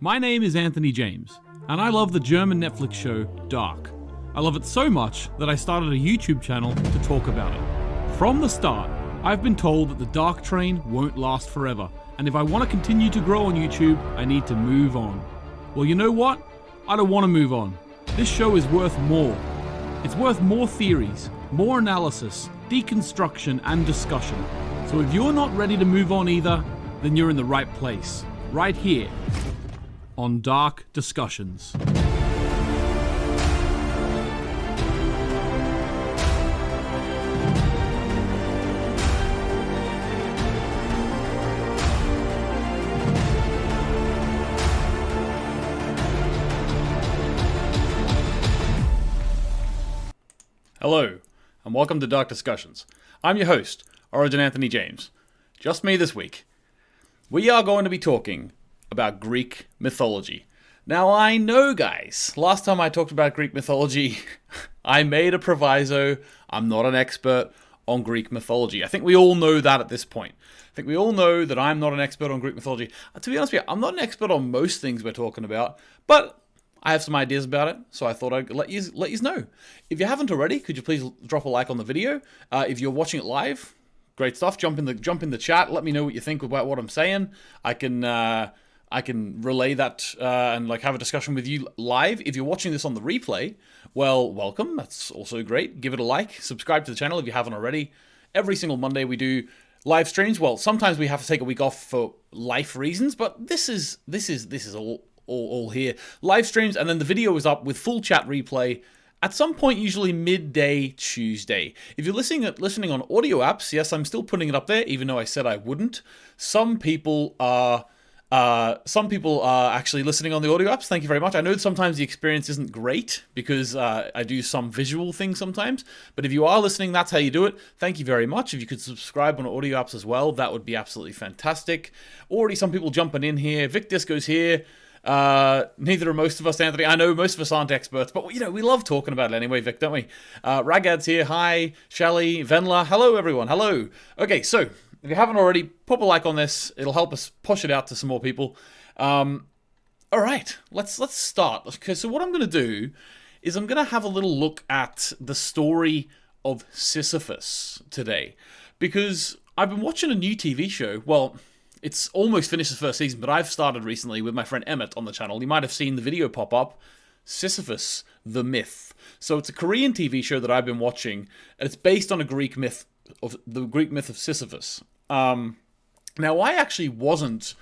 My name is Anthony James, and I love the German Netflix show Dark. I love it so much that I started a YouTube channel to talk about it. From the start, I've been told that the Dark train won't last forever, and if I want to continue to grow on YouTube, I need to move on. Well, you know what? I don't want to move on. This show is worth more. It's worth more theories, more analysis, deconstruction, and discussion. So if you're not ready to move on either, then you're in the right place. Right here on Dark Discussions. Hello, and welcome to Dark Discussions. I'm your host, Origin Anthony James. Just me this week. We are going to be talking about Greek mythology. Now, I know, guys, last time I talked about Greek mythology, I made a proviso. I'm not an expert on Greek mythology. I think we all know that at this point. I think we all know that I'm not an expert on Greek mythology. To be honest with you, I'm not an expert on most things we're talking about, but I have some ideas about it, so I thought I'd let you know. If you haven't already, could you please drop a like on the video? If you're watching it live, great stuff. Jump in the chat. Let me know what you think about what I'm saying. I can relay that and have a discussion with you live. If you're watching this on the replay, well, welcome. That's also great. Give it a like. Subscribe to the channel if you haven't already. Every single Monday we do live streams. Well, sometimes we have to take a week off for life reasons, but this is all here. Live streams, and then the video is up with full chat replay at some point, usually midday Tuesday. If you're listening on audio apps, yes, I'm still putting it up there, even though I said I wouldn't. Some people are actually listening on the audio apps. Thank you very much. I know sometimes the experience isn't great because I do some visual things sometimes, but if you are listening, that's how you do it. Thank you very much. If you could subscribe on audio apps as well, that would be absolutely fantastic. Already some people jumping in here. Vic Disco's here. Neither are most of us, Anthony. I know most of us aren't experts, but we love talking about it anyway, Vic, don't we? Ragad's here. Hi. Shelley. Venla. Hello, everyone. Hello. Okay, so if you haven't already, pop a like on this. It'll help us push it out to some more people. All right, let's start. Okay, so what I'm going to do is I'm going to have a little look at the story of Sisyphus today, because I've been watching a new TV show. Well, it's almost finished the first season, but I've started recently with my friend Emmett on the channel. You might have seen the video pop up, Sisyphus, the Myth. So it's a Korean TV show that I've been watching, and it's based on a Greek myth of Sisyphus. Now, I actually wasn't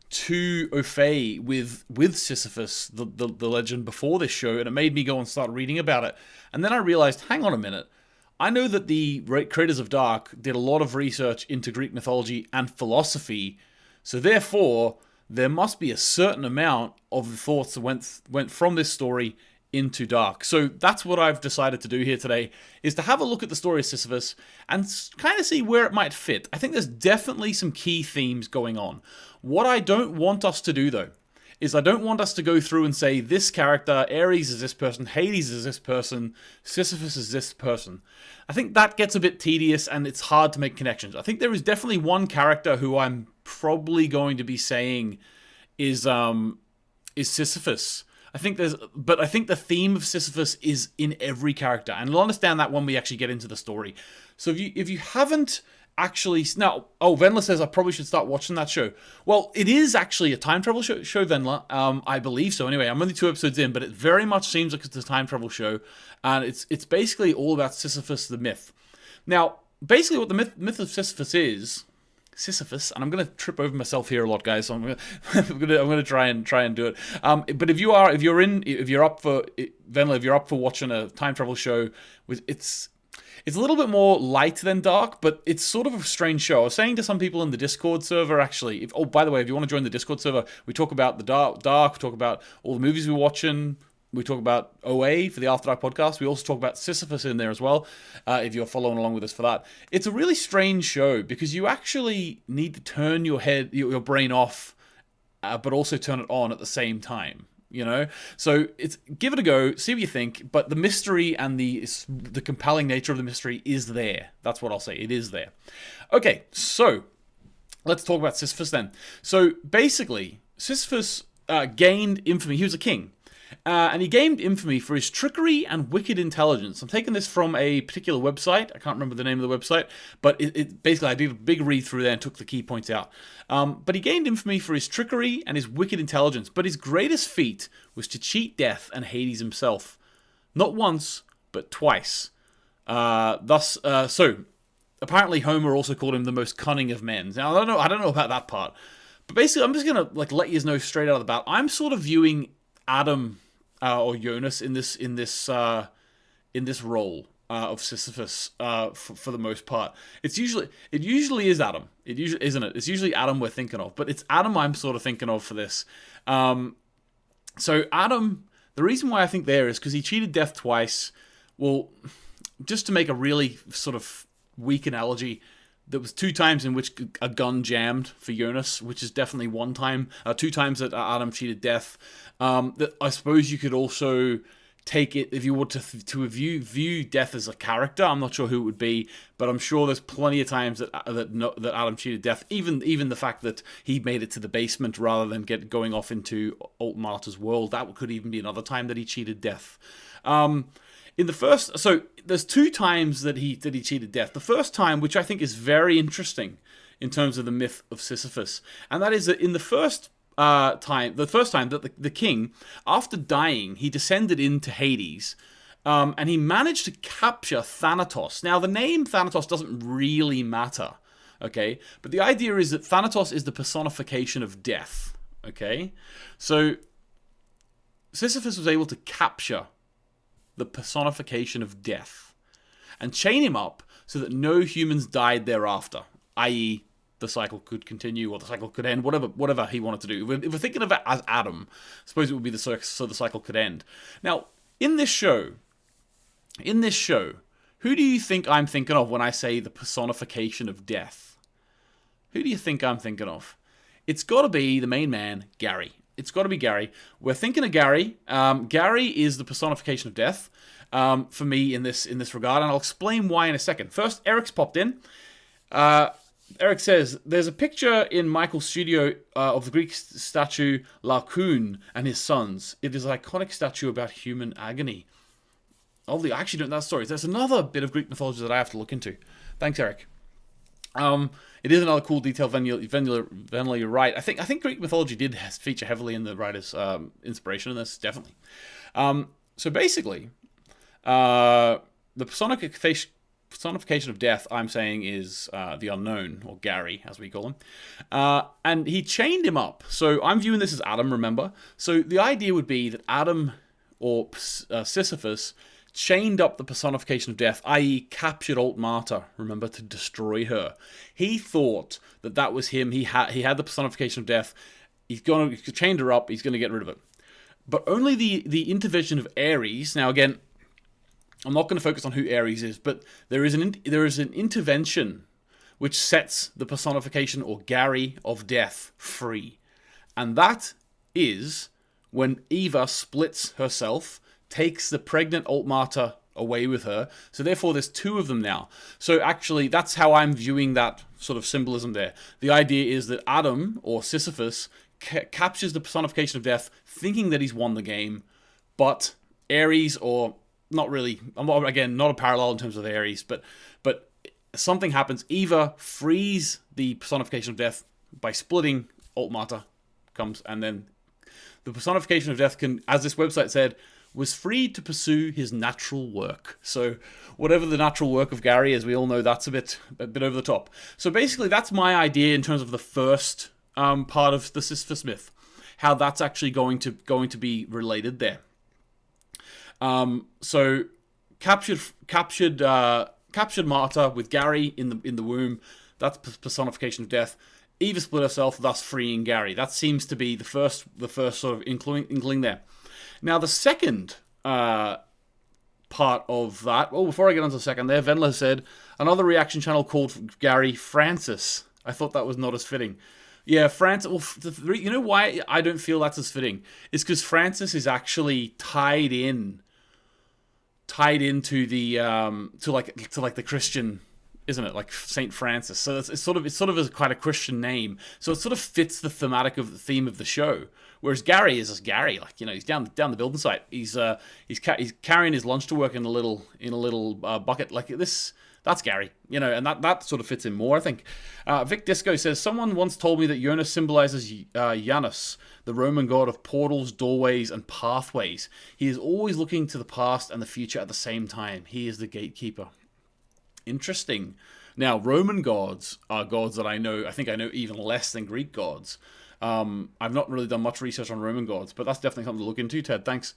too au fait with Sisyphus, the legend, before this show, and it made me go and start reading about it. And then I realized, hang on a minute, I know that the creators of Dark did a lot of research into Greek mythology and philosophy, so therefore there must be a certain amount of the thoughts that went from this story into Dark. So that's what I've decided to do here today, is to have a look at the story of Sisyphus and kind of see where it might fit. I think there's definitely some key themes going on. What I don't want us to do, though, is I don't want us to go through and say, this character, Ares is this person, Hades is this person, Sisyphus is this person. I think that gets a bit tedious and it's hard to make connections. I think there is definitely one character who I'm probably going to be saying is Sisyphus. I think the theme of Sisyphus is in every character, and we'll understand that when we actually get into the story. So if you haven't actually now, Venla says I probably should start watching that show. Well, it is actually a time travel show, Venla. I believe so. Anyway, I'm only 2 episodes in, but it very much seems like it's a time travel show, and it's basically all about Sisyphus the myth. Now, basically, what the myth of Sisyphus is. Sisyphus, and I'm going to trip over myself here a lot, guys. So I'm going to try and do it. But if you're up for Venla, if you're up for watching a time travel show, it's a little bit more light than Dark, but it's sort of a strange show. I was saying to some people in the Discord server, actually. By the way, if you want to join the Discord server, we talk about the Dark. We talk about all the movies we're watching. We talk about OA for the After Dark podcast. We also talk about Sisyphus in there as well, if you're following along with us for that. It's a really strange show because you actually need to turn your brain off, but also turn it on at the same time. So give it a go, see what you think. But the mystery and the compelling nature of the mystery is there. That's what I'll say. It is there. Okay, so let's talk about Sisyphus then. So basically, Sisyphus gained infamy. He was a king. And he gained infamy for his trickery and wicked intelligence. I'm taking this from a particular website. I can't remember the name of the website, but it basically, I did a big read through there and took the key points out. But he gained infamy for his trickery and his wicked intelligence. But his greatest feat was to cheat death and Hades himself. Not once, but twice. So apparently Homer also called him the most cunning of men. Now, I don't know about that part. But basically, I'm just going to let you know straight out of the bat. I'm sort of viewing Adam or Jonas in this role of Sisyphus for the most part. It usually is Adam. Isn't it? It's usually Adam we're thinking of, but it's Adam I'm sort of thinking of for this. So Adam, the reason why I think there is because he cheated death twice. Well, just to make a really sort of weak analogy, there was 2 times in which a gun jammed for Jonas, which is definitely 1 time. 2 times that Adam cheated death. That I suppose you could also take it if you were to view death as a character. I'm not sure who it would be, but I'm sure there's plenty of times that Adam cheated death. Even the fact that he made it to the basement rather than going off into Alt Martyr's world, that could even be another time that he cheated death. In the first, so there's 2 times that he cheated death. The first time, which I think is very interesting in terms of the myth of Sisyphus, and that is that in the first time that the king, after dying, he descended into Hades, and he managed to capture Thanatos. Now, the name Thanatos doesn't really matter, okay? But the idea is that Thanatos is the personification of death, okay? So Sisyphus was able to capture the personification of death and chain him up so that no humans died thereafter, i.e. the cycle could continue or the cycle could end, whatever he wanted to do. If we're thinking of it as Adam, I suppose it would be so the cycle could end. Now, in this show, who do you think I'm thinking of when I say the personification of death? Who do you think I'm thinking of? It's got to be the main man, Gary. It's got to be Gary. We're thinking of Gary. Gary is the personification of death for me in this regard, and I'll explain why in a second. First, Eric's popped in. Eric says, there's a picture in Michael's studio of the Greek statue Laocoon and his sons. It is an iconic statue about human agony. Oh, I actually don't know that story. There's another bit of Greek mythology that I have to look into. Thanks, Eric. It is another cool detail. Venla, you're right. I think Greek mythology did feature heavily in the writer's inspiration in this, definitely. So basically, the personification of death, I'm saying, is the unknown, or Gary, as we call him. And he chained him up. So I'm viewing this as Adam, remember? So the idea would be that Adam, or Sisyphus, chained up the personification of death, i.e. captured Alt Martyr, remember, to destroy her. He thought that was him. He had the personification of death. He's chained her up. He's going to get rid of it. But only the intervention of Ares. Now, again, I'm not going to focus on who Ares is, but there is an intervention which sets the personification, or Gary, of death free. And that is when Eva splits herself, takes the pregnant Alt Martyr away with her. So therefore there's 2 of them now. So actually that's how I'm viewing that sort of symbolism there. The idea is that Adam, or Sisyphus, captures the personification of death, thinking that he's won the game, but Ares, or not really, not a parallel in terms of Ares, but something happens. Eva frees the personification of death by splitting. Alt Martyr comes, and then the personification of death can, as this website said, was free to pursue his natural work. So whatever the natural work of Gary, as we all know, that's a bit over the top. So basically that's my idea in terms of the first part of the Sisyphus myth, how that's actually going to be related there. So captured Martyr with Gary in the womb. That's personification of death. Eva split herself, thus freeing Gary. That seems to be the first sort of inkling there. Now, the second part of that... Oh, before I get on to the second there, Venla said, another reaction channel called Gary Francis. I thought that was not as fitting. Yeah, Francis... Well, you know why I don't feel that's as fitting? It's because Francis is actually tied into the... to the Christian isn't it? Like Saint Francis. So it's sort of quite a Christian name. So it sort of fits the theme of the show. Whereas Gary is just Gary, like he's down the building site. He's carrying his lunch to work in a little bucket like this. That's Gary, and that sort of fits in more, I think. Vic Disco says, someone once told me that Jonas symbolizes Janus, the Roman god of portals, doorways, and pathways. He is always looking to the past and the future at the same time. He is the gatekeeper. Interesting. Now, Roman gods are gods that I think I know even less than Greek gods. I've not really done much research on Roman gods, but that's definitely something to look into, Ted. Thanks.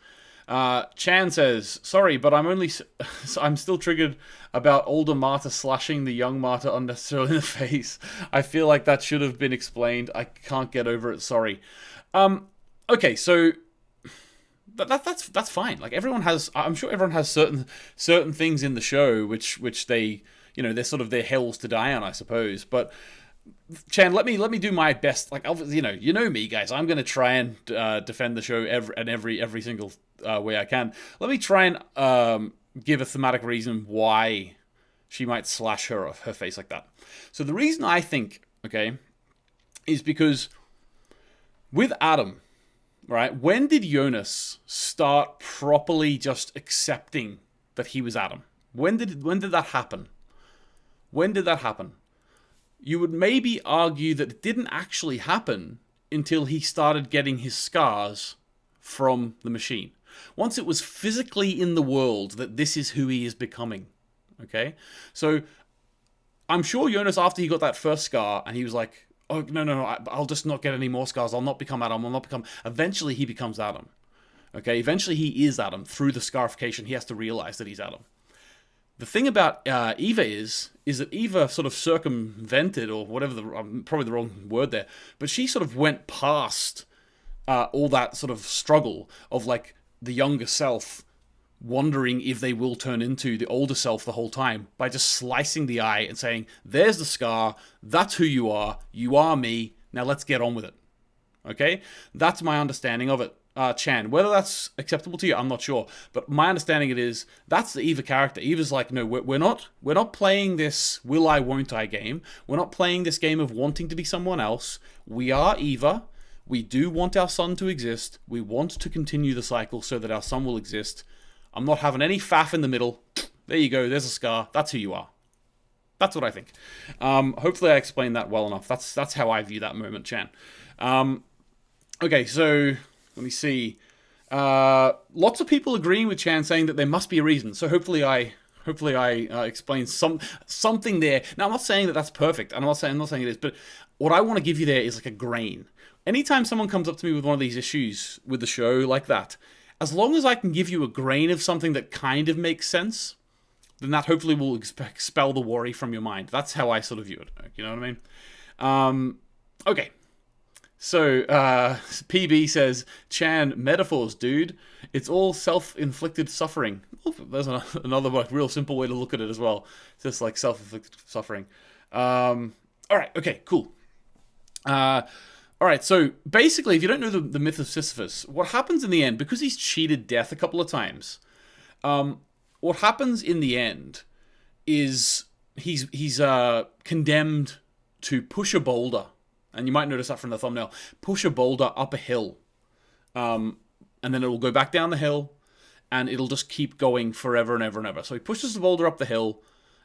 Chan says, sorry, but I'm still triggered about older Marta slashing the young Marta unnecessarily in the face. I feel like that should have been explained. I can't get over it. Sorry. Okay, so that's fine. Like I'm sure everyone has certain things in the show which they, they're sort of their hills to die on, I suppose. But Chan, let me do my best. Like, you know me, guys. I'm gonna try and defend the show every single way I can. Let me try and give a thematic reason why she might slash her face like that. So the reason I think, okay, is because with Adam, right? When did Jonas start properly just accepting that he was Adam? When did that happen? When did that happen? You would maybe argue that it didn't actually happen until he started getting his scars from the machine. Once it was physically in the world that this is who he is becoming. Okay? I'm sure Jonas, after he got that first scar, and he was like, oh, no, I'll just not get any more scars. I'll not become Adam. Eventually he becomes Adam. Okay? Eventually he is Adam. Through the scarification, he has to realize that he's Adam. The thing about Eva is that Eva sort of circumvented, or whatever, probably the wrong word there, but she sort of went past all that sort of struggle of like the younger self wondering if they will turn into the older self the whole time by just slicing the eye and saying, there's the scar, that's who you are me, now let's get on with it. Okay? That's my understanding of it. Chan, whether that's acceptable to you, I'm not sure, but my understanding it is that's the Eva character. Eva's like, no, we're not playing this will I won't I game. We're not playing this game of wanting to be someone else. We are Eva. We do want our son to exist. We want to continue the cycle so that our son will exist. I'm not having any faff in the middle. There you go. There's a scar. That's who you are. That's what I think. Hopefully I explained that well enough. That's how I view that moment, Chan. Okay, so let me see. Lots of people agreeing with Chan, saying that there must be a reason. So hopefully I explain something there. Now, I'm not saying that that's perfect. I'm not saying it is. But what I want to give you there is like a grain. Anytime someone comes up to me with one of these issues with the show like that, as long as I can give you a grain of something that kind of makes sense, then that hopefully will expel the worry from your mind. That's how I sort of view it. You know what I mean? Okay. So, PB says, Chan, metaphors, dude. It's all self-inflicted suffering. Oh, there's another real simple way to look at it as well. It's just like self-inflicted suffering. All right, okay, cool. All right, so basically, if you don't know the myth of Sisyphus, what happens in the end, because he's cheated death a couple of times, what happens in the end is he's condemned to push a boulder. And you might notice that from the thumbnail. Push a boulder up a hill. And then it will go back down the hill. And it'll just keep going forever and ever and ever. So he pushes the boulder up the hill.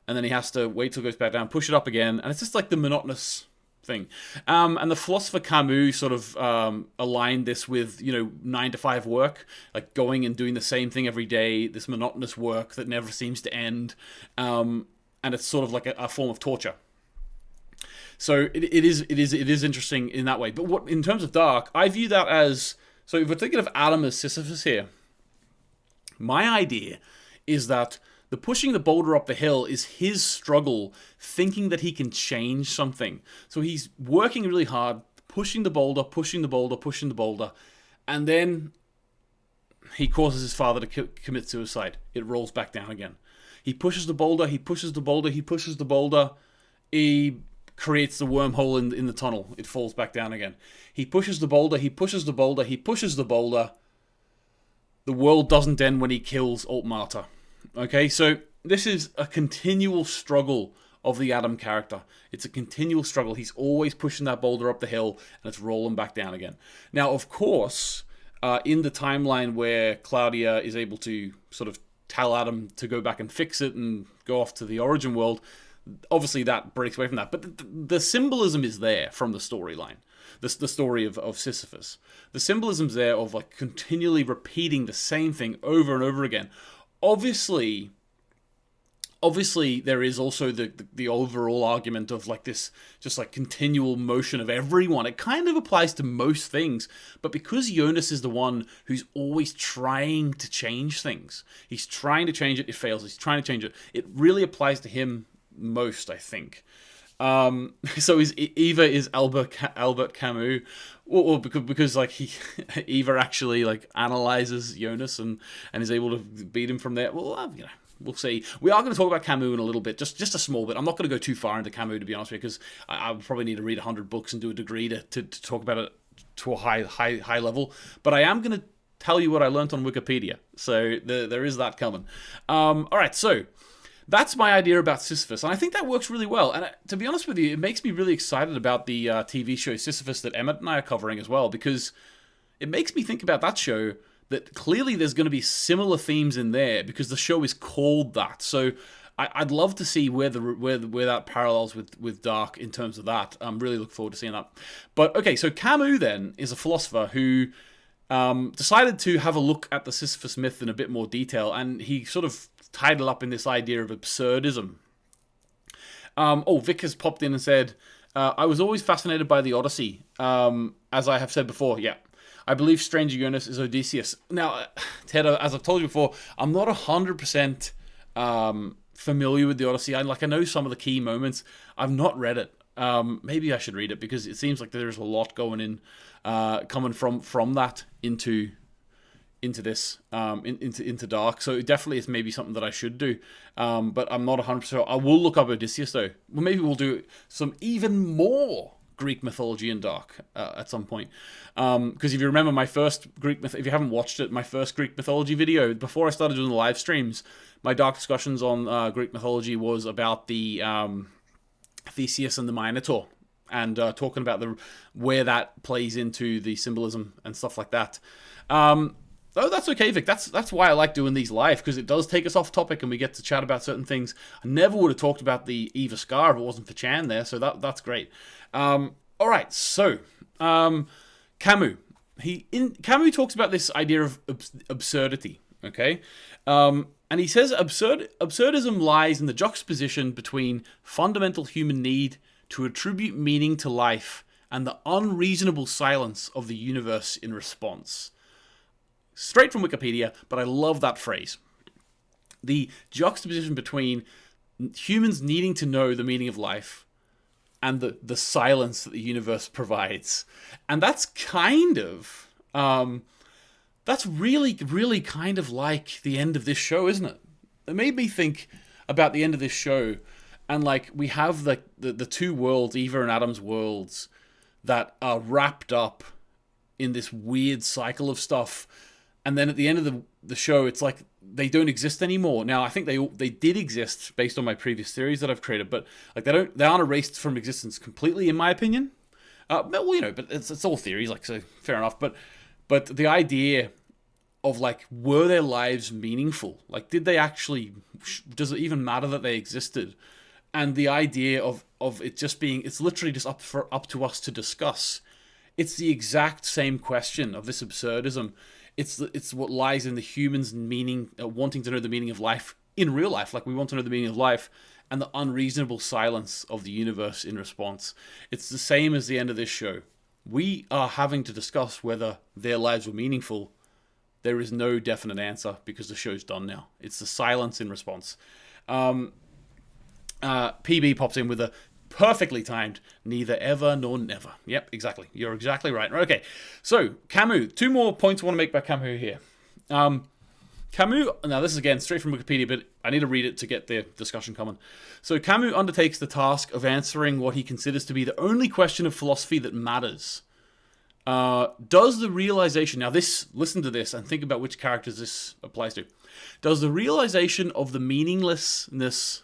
And then he has to wait till it goes back down. Push it up again. And it's just like the monotonous thing. And the philosopher Camus sort of aligned this with, 9-to-5 work. Like going and doing the same thing every day. This monotonous work that never seems to end. And it's sort of like a form of torture. So it is interesting in that way. But what in terms of dark, I view that as, so if we're thinking of Adam as Sisyphus here, my idea is that the pushing the boulder up the hill is his struggle, thinking that he can change something. So he's working really hard, pushing the boulder, and then he causes his father to commit suicide. It rolls back down again. He pushes the boulder, he creates the wormhole in the tunnel. It falls back down again. He pushes the boulder. The world doesn't end when he kills Alt Marta. Okay, so this is a continual struggle of the Adam character. It's a continual struggle. He's always pushing that boulder up the hill, and it's rolling back down again. Now, of course, in the timeline where Claudia is able to sort of tell Adam to go back and fix it and go off to the origin world, obviously that breaks away from that. But the symbolism is there from the storyline. The story of Sisyphus. The symbolism's there of like continually repeating the same thing over and over again. Obviously there is also the overall argument of like this just like continual motion of everyone. It kind of applies to most things, but because Jonas is the one who's always trying to change things, he's trying to change it, it fails, he's trying to change it, it really applies to him most, I think. So Eva is Albert Camus, well because like Eva actually like analyzes Jonas and is able to beat him from there. Well, we'll see. We are going to talk about Camus in a little bit, just a small bit. I'm not going to go too far into Camus, to be honest with you, because I would probably need to read 100 books and do a degree to talk about it to a high level. But I am going to tell you what I learned on Wikipedia, so there is that coming. All right, so that's my idea about Sisyphus, and I think that works really well. And to be honest with you, it makes me really excited about the TV show Sisyphus that Emmett and I are covering as well, because it makes me think about that show, that clearly there's going to be similar themes in there, because the show is called that. So I'd love to see where that parallels with Dark in terms of that. I'm really looking forward to seeing that. But okay, so Camus then is a philosopher who decided to have a look at the Sisyphus myth in a bit more detail, and he sort of tied it up in this idea of absurdism. Vic has popped in and said, I was always fascinated by the Odyssey. As I have said before, yeah. I believe Stranger Jonas is Odysseus. Now, Ted, as I've told you before, I'm not 100% familiar with the Odyssey. I know some of the key moments. I've not read it. Maybe I should read it, because it seems like there's a lot going in, coming from that into this, into Dark. So it definitely is maybe something that I should do. But I'm not 100% sure. I will look up Odysseus though. Well, maybe we'll do some even more Greek mythology in Dark at some point. Because if you remember my first if you haven't watched it, my first Greek mythology video, before I started doing the live streams, my Dark discussions on Greek mythology was about the Theseus and the Minotaur, and talking about where that plays into the symbolism and stuff like that. Oh, that's okay, Vic. That's why I like doing these live, because it does take us off topic and we get to chat about certain things. I never would have talked about the Eva Scar if it wasn't for Chan there, so that's great. All right, so Camus. Camus talks about this idea of absurdity, okay? And he says absurdism lies in the juxtaposition between fundamental human need to attribute meaning to life and the unreasonable silence of the universe in response. Straight from Wikipedia, but I love that phrase. The juxtaposition between humans needing to know the meaning of life and the silence that the universe provides. And that's kind of, that's really, really kind of like the end of this show, isn't it? It made me think about the end of this show, and like we have the two worlds, Eva and Adam's worlds, that are wrapped up in this weird cycle of stuff. And then at the end of the show, it's like they don't exist anymore. Now, I think they did exist based on my previous theories that I've created, but like they aren't erased from existence completely, in my opinion. But it's all theories, like, so fair enough. But the idea of like, were their lives meaningful? Like, did they actually? Does it even matter that they existed? And the idea of it just being, it's literally just up to us to discuss. It's the exact same question of this absurdism. It's what lies in the humans' meaning, wanting to know the meaning of life in real life, like we want to know the meaning of life, and the unreasonable silence of the universe in response. It's the same as the end of this show. We are having to discuss whether their lives were meaningful. There is no definite answer because the show's done now. It's the silence in response. PB pops in with a perfectly timed, neither ever nor never. Yep, exactly. You're exactly right. Okay, so Camus. 2 more points I want to make about Camus here. Camus, now this is again straight from Wikipedia, but I need to read it to get the discussion coming. So Camus undertakes the task of answering what he considers to be the only question of philosophy that matters. Does the realization, now listen to this and think about which characters this applies to. Does the realization of the meaninglessness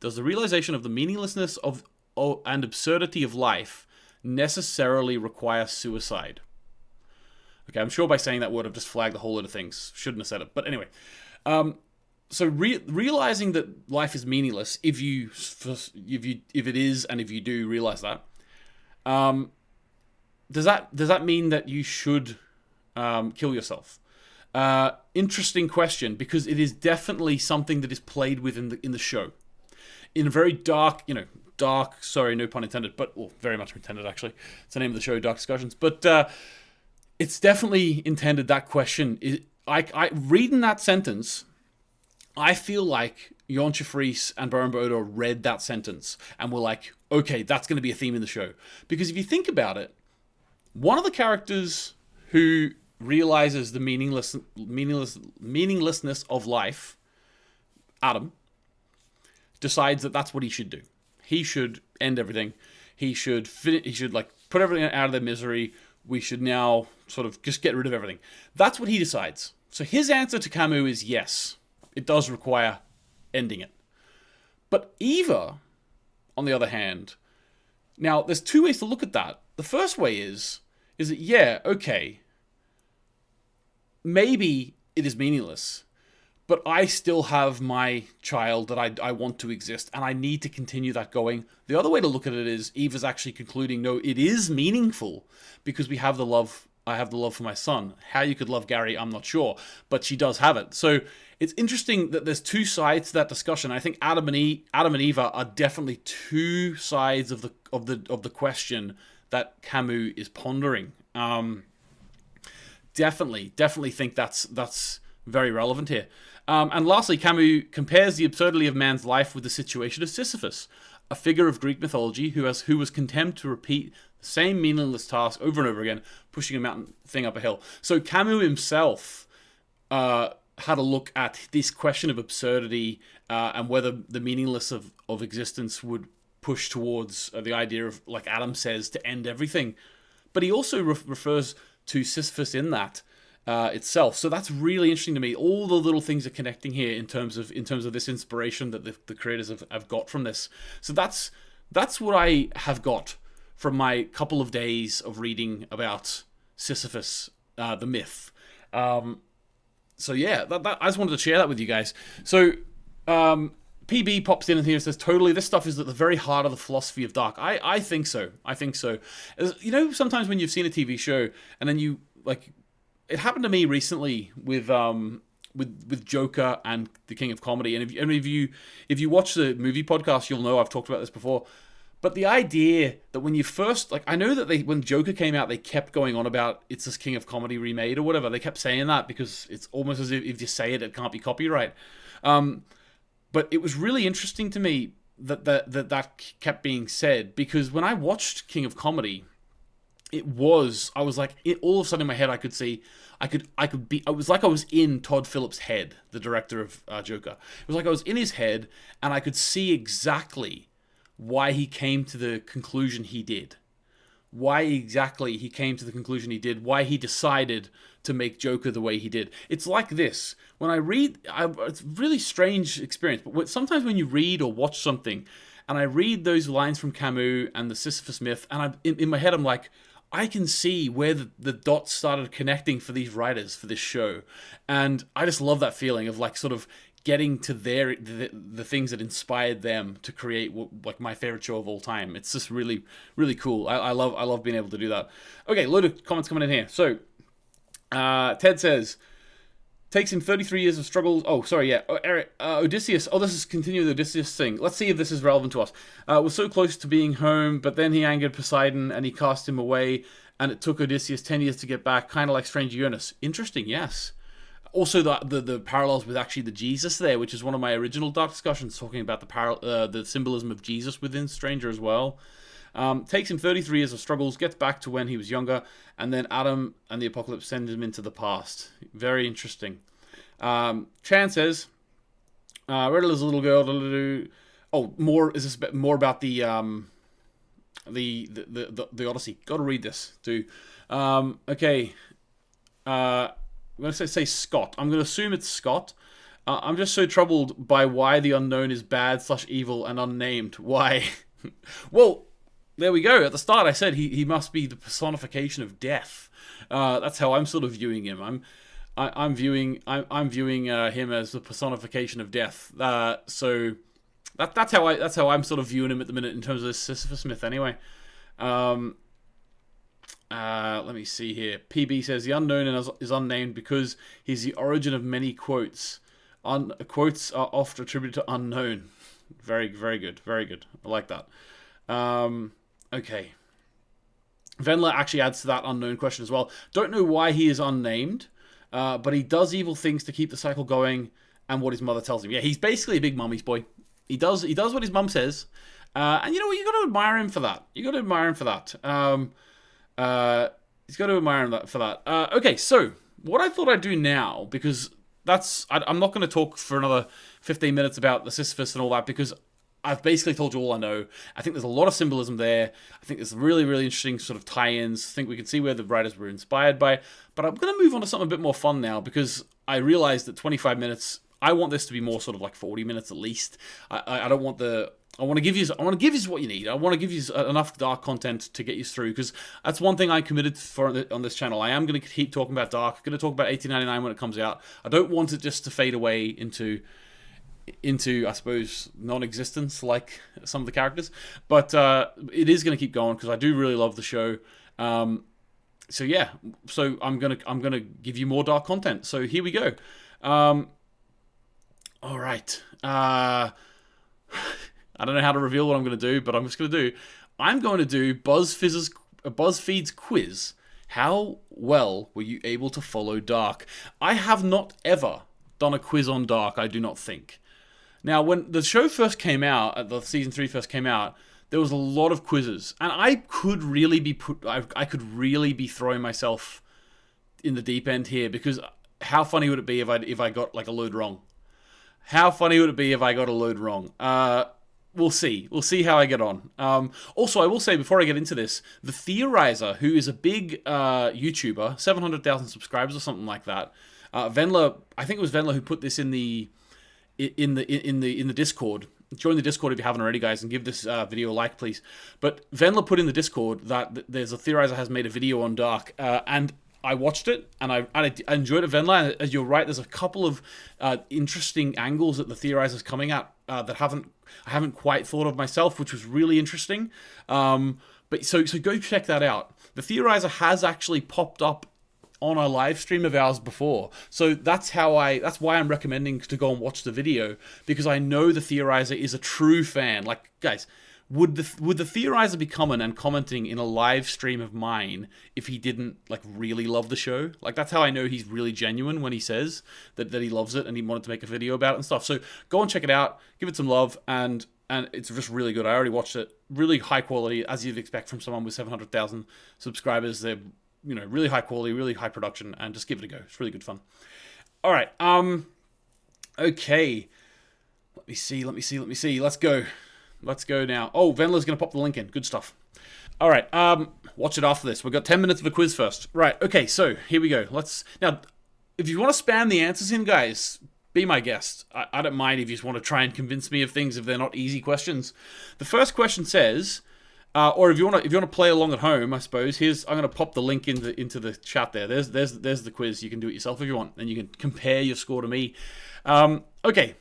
does the realization of the meaninglessness of and absurdity of life necessarily require suicide? Okay, I'm sure by saying that word I've just flagged a whole lot of things. Shouldn't have said it. But anyway, so realizing that life is meaningless, if it is, and if you do realize that, does that mean that you should kill yourself? Interesting question, because it is definitely something that is played with in the show, in a very dark, sorry, no pun intended, but well, very much intended actually. It's the name of the show, Dark Discussions. But it's definitely intended. That question is, I reading that sentence, I feel like Jon Fries and Baron Bodor read that sentence and were like, okay, that's going to be a theme in the show. Because if you think about it, one of the characters who realizes the meaninglessness of life, Adam, decides that that's what he should do. He should end everything. He should like put everything out of their misery. We should now sort of just get rid of everything. That's what he decides. So his answer to Camus is yes, it does require ending it. But Eva, on the other hand, now there's two ways to look at that. The first way is that, yeah, okay, maybe it is meaningless, but I still have my child that I want to exist, and I need to continue that going. The other way to look at it is Eva's actually concluding, no, it is meaningful because we have the love. I have the love for my son. How you could love Gary, I'm not sure, but she does have it. So it's interesting that there's two sides to that discussion. I think Adam and Eva are definitely two sides of the question that Camus is pondering. Definitely think that's very relevant here. And lastly, Camus compares the absurdity of man's life with the situation of Sisyphus, a figure of Greek mythology who was condemned to repeat the same meaningless task over and over again, pushing a mountain thing up a hill. So Camus himself had a look at this question of absurdity and whether the meaningless of existence would push towards the idea of, like Adam says, to end everything. But he also refers to Sisyphus in that itself. So that's really interesting to me. All the little things are connecting here in terms of this inspiration that the creators have got from this. So that's what I have got from my couple of days of reading about Sisyphus, the myth. So yeah, I just wanted to share that with you guys. So PB pops in here and says, totally, this stuff is at the very heart of the philosophy of Dark. I think so. You know, sometimes when you've seen a TV show and then you, like, it happened to me recently with Joker and the King of Comedy. And if you watch the movie podcast, you'll know I've talked about this before. But the idea that when you first, like, I know that when Joker came out, they kept going on about it's this King of Comedy remade or whatever. They kept saying that because it's almost as if you say it, it can't be copyright. But it was really interesting to me that kept being said, because when I watched King of Comedy, I was like, all of a sudden in my head I could see, it was like I was in Todd Phillips' head, the director of Joker. It was like I was in his head and I could see exactly why he came to the conclusion he did. Why exactly he came to the conclusion he did, why he decided to make Joker the way he did. It's like this. When I read, it's a really strange experience, but sometimes when you read or watch something, and I read those lines from Camus and the Sisyphus myth, and in my head I'm like, I can see where the dots started connecting for these writers for this show. And I just love that feeling of, like, sort of getting to the things that inspired them to create like my favorite show of all time. It's just really, really cool. I love being able to do that. Okay, load of comments coming in here. So Ted says, takes him 33 years of struggles. Oh, sorry, yeah. Eric, Odysseus. Oh, this is continuing the Odysseus thing. Let's see if this is relevant to us. Was so close to being home, but then he angered Poseidon and he cast him away, and it took Odysseus 10 years to get back, kind of like Stranger Uranus. Interesting, yes. Also, the parallels with actually the Jesus there, which is one of my original Dark Discussions, talking about the symbolism of Jesus within Stranger as well. Takes him 33 years of struggles, gets back to when he was younger, and then Adam and the apocalypse send him into the past. Very interesting. Chan says, read it as a little girl. Oh, more about the Odyssey? Got to read this too. Okay. I'm going to say Scott. I'm going to assume it's Scott. I'm just so troubled by why the unknown is bad / evil and unnamed. Why? Well, there we go. At the start, I said he must be the personification of death. That's how I'm sort of viewing him. I'm viewing him as the personification of death. So that's how I'm sort of viewing him at the minute in terms of this Sisyphus myth. Anyway, let me see here. PB says the unknown is unnamed because he's the origin of many quotes. Quotes are oft attributed to unknown. Very, very good. Very good. I like that. Okay. Venla actually adds to that unknown question as well. Don't know why he is unnamed, but he does evil things to keep the cycle going and what his mother tells him. Yeah, he's basically a big mummy's boy. He does what his mum says. And you know what? You got to admire him for that. He's got to admire him for that. Okay, so what I thought I'd do now, because I'm not going to talk for another 15 minutes about the Sisyphus and all that, because I've basically told you all I know. I think there's a lot of symbolism there. I think there's really, really interesting sort of tie-ins. I think we can see where the writers were inspired by. But I'm going to move on to something a bit more fun now, because I realized that 25 minutes, I want this to be more sort of like 40 minutes at least. I don't want the... I want to give you what you need. I want to give you enough dark content to get you through, because that's one thing I committed for on this channel. I am going to keep talking about dark. I'm going to talk about 1899 when it comes out. I don't want it just to fade away into I suppose non-existence like some of the characters, but it is going to keep going because I do really love the show. So yeah, so I'm gonna give you more dark content. So here we go. All right. I don't know how to reveal what I'm going to do, but I'm going to do BuzzFeed's quiz. How well were you able to follow Dark? I have not ever done a quiz on Dark, I do not think. Now, when the show first came out, the season 3 first came out, there was a lot of quizzes, and I could really be throwing myself in the deep end here, because how funny would it be if I got like a load wrong? How funny would it be if I got a load wrong? We'll see. We'll see how I get on. Also, I will say before I get into this, the Theorizer, who is a big YouTuber, 700,000 subscribers or something like that. Venla, I think it was Venla who put this in the Discord. Join the Discord if you haven't already, guys, and give this video a like, please. But Venla put in the Discord that there's a Theorizer has made a video on Dark, and I watched it, and I enjoyed it, Venla. As you're right, there's a couple of interesting angles that the Theorizer's coming at that I haven't quite thought of myself, which was really interesting. But so go check that out. The Theorizer has actually popped up on a live stream of ours before, so that's why I'm recommending to go and watch the video, because I know the Theorizer is a true fan. Like, guys, would the Theorizer be coming and commenting in a live stream of mine if he didn't like really love the show? Like, that's how I know he's really genuine when he says that he loves it and he wanted to make a video about it and stuff. So go and check it out, give it some love, and it's just really good. I already watched it. Really high quality, as you'd expect from someone with 700,000 subscribers. They're, you know, really high quality, really high production, and just give it a go. It's really good fun. All right. Okay. Let me see. Let's go now. Oh, Venla's going to pop the link in. Good stuff. All right. Watch it after this. We've got 10 minutes of a quiz first. Right. Okay. So here we go. Now, if you want to spam the answers in, guys, be my guest. I don't mind if you just want to try and convince me of things if they're not easy questions. The first question says, or if you want to play along at home, I suppose. I'm going to pop the link into the chat there. There's the quiz. You can do it yourself if you want, and you can compare your score to me. Okay.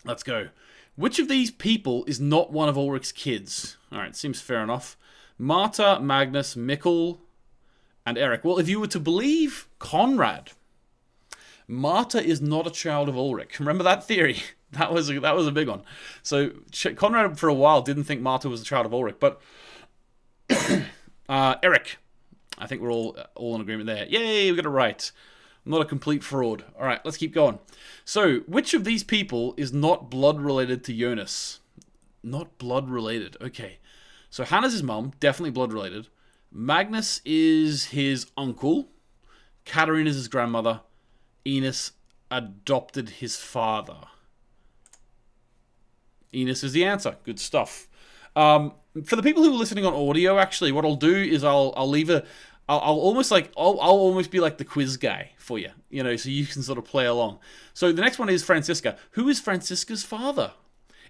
Let's go. Which of these people is not one of Ulrich's kids? All right, seems fair enough. Marta, Magnus, Mikkel, and Eric. Well, if you were to believe Konrad, Marta is not a child of Ulrich. Remember that theory? That was a big one. So Konrad, for a while, didn't think Marta was a child of Ulrich, but Eric. I think we're all in agreement there. Yay, we got it right. I'm not a complete fraud. All right, let's keep going. So, which of these people is not blood related to Jonas? Not blood related. Okay. So, Hannah's his mum, definitely blood related. Magnus is his uncle. Katarina is his grandmother. Enos adopted his father. Enos is the answer. Good stuff. For the people who are listening on audio, actually, what I'll do is I'll leave I'll almost like I'll almost be like the quiz guy for you, you know, so you can sort of play along. So the next one is Franziska. Who is Franziska's father?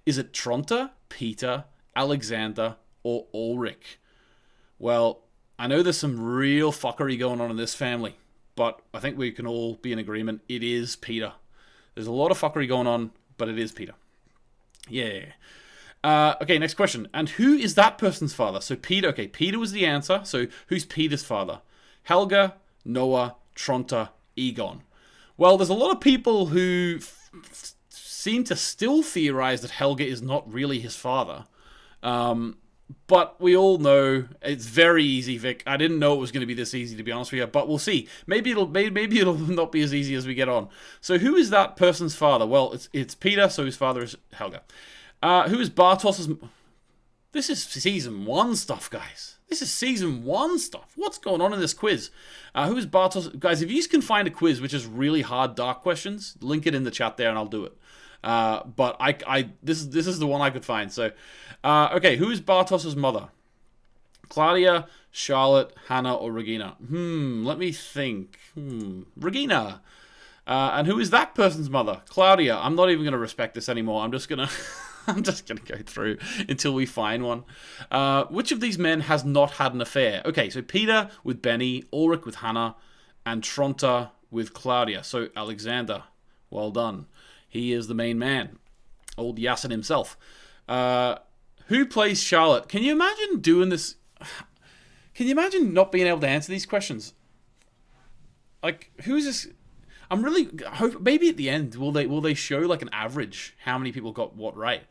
Is it Tronte, Peter, Alexander, or Ulrich? Well, I know there's some real fuckery going on in this family, but I think we can all be in agreement. It is Peter. There's a lot of fuckery going on, but it is Peter. Yeah. Okay, next question. And who is that person's father? So Peter, okay, Peter was the answer. So who's Peter's father? Helga, Noah, Tronte, Egon. Well, there's a lot of people who seem to still theorize that Helga is not really his father. But we all know it's very easy, Vic. I didn't know it was going to be this easy, to be honest with you, but we'll see. Maybe it'll not be as easy as we get on. So who is that person's father? Well, it's Peter, so his father is Helga. Who is Bartos's... This is season 1 stuff, guys. This is season 1 stuff. What's going on in this quiz? Who is Bartos... Guys, if you can find a quiz which is really hard, dark questions, link it in the chat there and I'll do it. But this is the one I could find. So, okay, who is Bartos's mother? Claudia, Charlotte, Hannah, or Regina? Let me think. Regina. And who is that person's mother? Claudia. I'm not even going to respect this anymore. I'm just going to go through until we find one. Which of these men has not had an affair? Okay, so Peter with Benny, Ulrich with Hannah, and Tronte with Claudia. So Alexander. Well done. He is the main man. Old Yassin himself. Who plays Charlotte? Can you imagine doing this? Can you imagine not being able to answer these questions? Like, who's this? I'm really hope maybe at the end will they show like an average how many people got what right?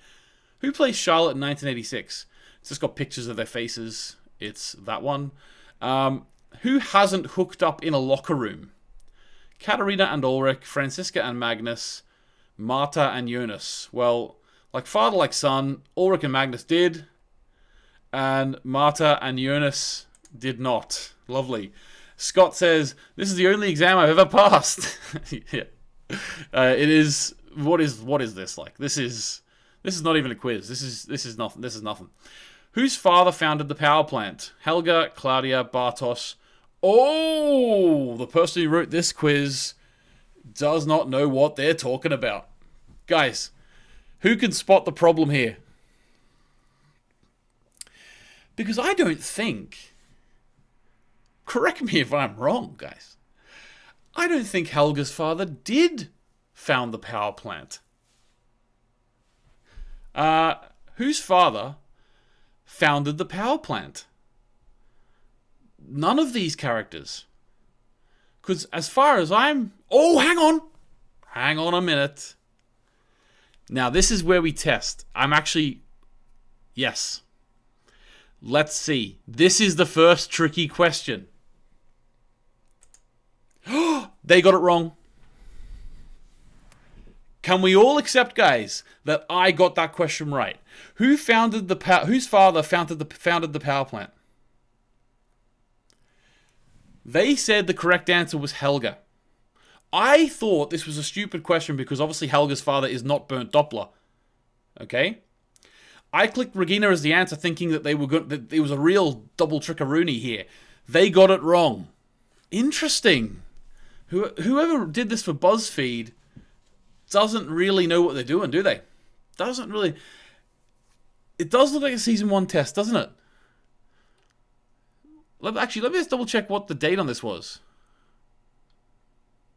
Who plays Charlotte in 1986? It's just got pictures of their faces. It's that one. Who hasn't hooked up in a locker room? Katarina and Ulrich, Franziska and Magnus, Marta and Jonas. Well, like father like son, Ulrich and Magnus did, and Marta and Jonas did not. Lovely. Scott says, this is the only exam I've ever passed. Yeah. It is. What is this like? This is not even a quiz. This is nothing. Whose father founded the power plant? Helga, Claudia, Bartos. Oh, the person who wrote this quiz does not know what they're talking about. Guys, who can spot the problem here? Because I don't think... Correct me if I'm wrong, guys. I don't think Helga's father did found the power plant. Whose father founded the power plant? None of these characters. Because as far as I'm... Oh, hang on. Hang on a minute. Now, this is where we test. I'm actually... Yes. Let's see. This is the first tricky question. They got it wrong. Can we all accept, guys, that I got that question right? Whose father founded the power plant? They said the correct answer was Helga. I thought this was a stupid question because obviously Helga's father is not Bernd Doppler. Okay? I clicked Regina as the answer thinking that that it was a real double trickeroony here. They got it wrong. Interesting. Whoever did this for BuzzFeed doesn't really know what they're doing, do they? Doesn't really. It does look like a season 1 test, doesn't it? Let me just double check what the date on this was.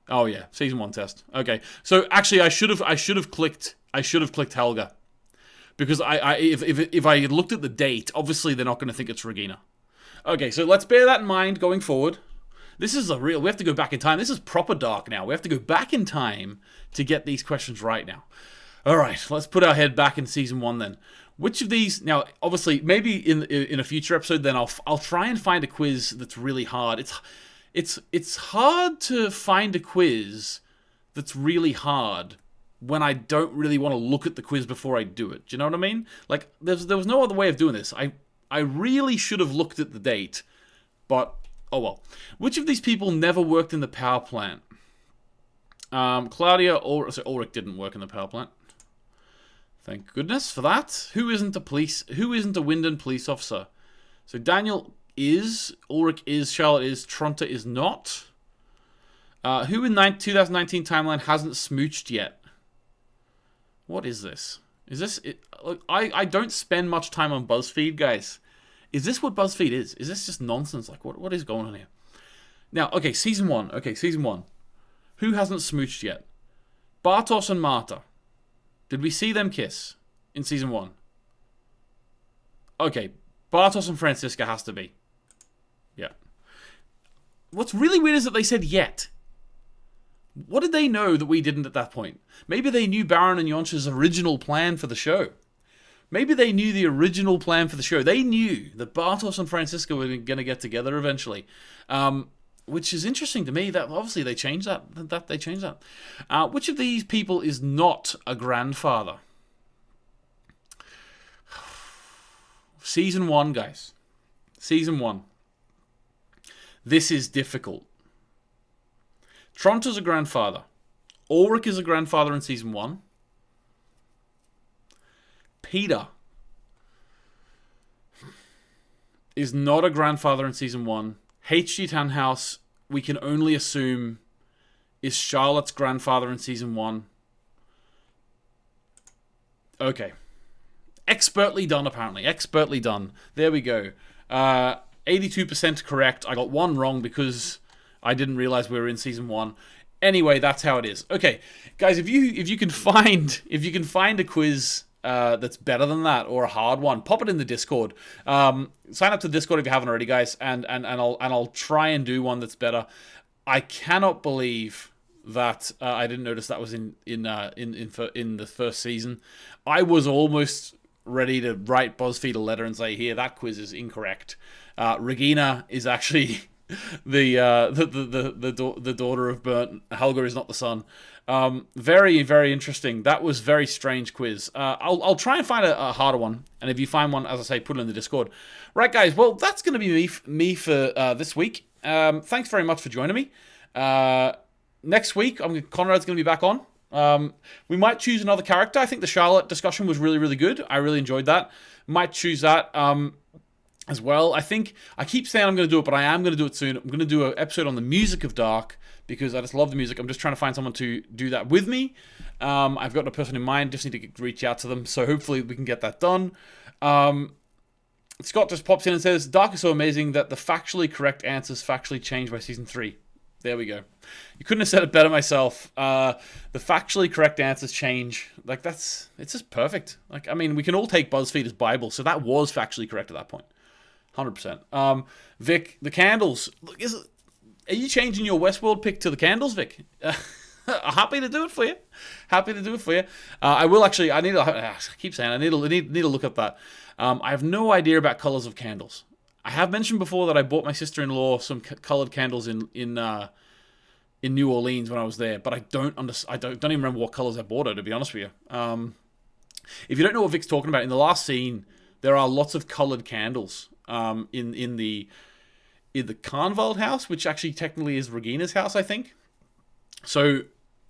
Oh yeah, season 1 test. Okay, so actually I should have clicked Helga, because if I had looked at the date, obviously they're not going to think it's Regina. Okay, so let's bear that in mind going forward. This is we have to go back in time. This is proper dark now. We have to go back in time to get these questions right now. All right, let's put our head back in season 1 then. Which of these... Now, obviously, maybe in a future episode, then I'll try and find a quiz that's really hard. It's hard to find a quiz that's really hard when I don't really want to look at the quiz before I do it. Do you know what I mean? Like, there was no other way of doing this. I really should have looked at the date, but oh well. Which of these people never worked in the power plant? Claudia Ulrich didn't work in the power plant. Thank goodness for that. Who isn't a Wyndon police officer? So Daniel is. Ulrich is. Charlotte is. Tronte is not. Who in 2019 timeline hasn't smooched yet? What is this? Is this... Look, I don't spend much time on BuzzFeed, guys. Is this what BuzzFeed is? Is this just nonsense? Like, what is going on here? Now, okay, season 1. Okay, season 1. Who hasn't smooched yet? Bartosz and Marta. Did we see them kiss in season 1? Okay, Bartosz and Franziska has to be. Yeah. What's really weird is that they said yet. What did they know that we didn't at that point? Maybe they knew Baron and Yoncha's original plan for the show. Maybe they knew the original plan for the show. They knew that Bartosz and Franziska were going to get together eventually. Which is interesting to me. That obviously they changed that. They changed that. Which of these people is not a grandfather? Season 1, guys. Season 1. This is difficult. Tronte's a grandfather. Ulrich is a grandfather in season 1. Peter is not a grandfather in season 1. H.G. Tannhaus, we can only assume, is Charlotte's grandfather in season 1. Okay. Expertly done, apparently. Expertly done. There we go. 82% correct. I got one wrong because I didn't realize we were in season 1. Anyway, that's how it is. Okay, guys, if you can find a quiz that's better than that, or a hard one, pop it in the Discord. Sign up to the Discord if you haven't already, guys, and I'll try and do one that's better. I cannot believe that I didn't notice that was in the first season. I was almost ready to write BuzzFeed a letter and say, here, that quiz is incorrect. Regina is actually the daughter of Bernd. Helga is not the son. Very, very interesting. That was very strange quiz. I'll try and find a harder one, and if you find one, as I say, put it in the Discord. Right, guys, well, that's going to be me for this week. Thanks very much for joining me. Next week, Konrad's going to be back on. We might choose another character. I think the Charlotte discussion was really, really good. I really enjoyed that. Might choose that as well. I think I keep saying I'm going to do it, but I am going to do it soon. I'm going to do an episode on the music of Dark because I just love the music. I'm just trying to find someone to do that with me. I've got a person in mind. Just need to reach out to them. So hopefully we can get that done. Scott just pops in and says, Dark is so amazing that the factually correct answers factually change by season 3. There we go. You couldn't have said it better myself. The factually correct answers change. Like, it's just perfect. Like, I mean, we can all take BuzzFeed as Bible, so that was factually correct at that point. 100%. Vic, the candles. Look, are you changing your Westworld pick to the candles, Vic? Happy to do it for you. Happy to do it for you. I will actually. I keep saying I need to look up that. I have no idea about colors of candles. I have mentioned before that I bought my sister-in-law some colored candles in New Orleans when I was there, but I don't even remember what colors I bought her, to be honest with you. If you don't know what Vic's talking about, in the last scene there are lots of colored candles in the Konrad house, which actually technically is Regina's house, I think. So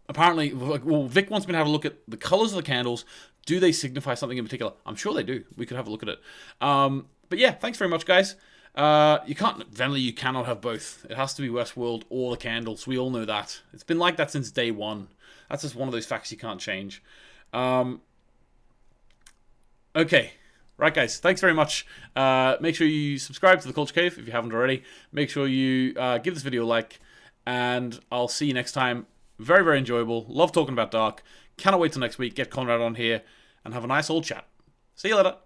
apparently, well, Vic wants me to have a look at the colors of the candles. Do they signify something in particular? I'm sure they do. We could have a look at it. But yeah, thanks very much, guys. You cannot have both. It has to be Westworld or the candles. We all know that. It's been like that since day one. That's just one of those facts you can't change. Okay. Right, guys. Thanks very much. Make sure you subscribe to The Culture Cave if you haven't already. Make sure you give this video a like. And I'll see you next time. Very, very enjoyable. Love talking about Dark. Cannot wait till next week. Get Konrad on here and have a nice old chat. See you later.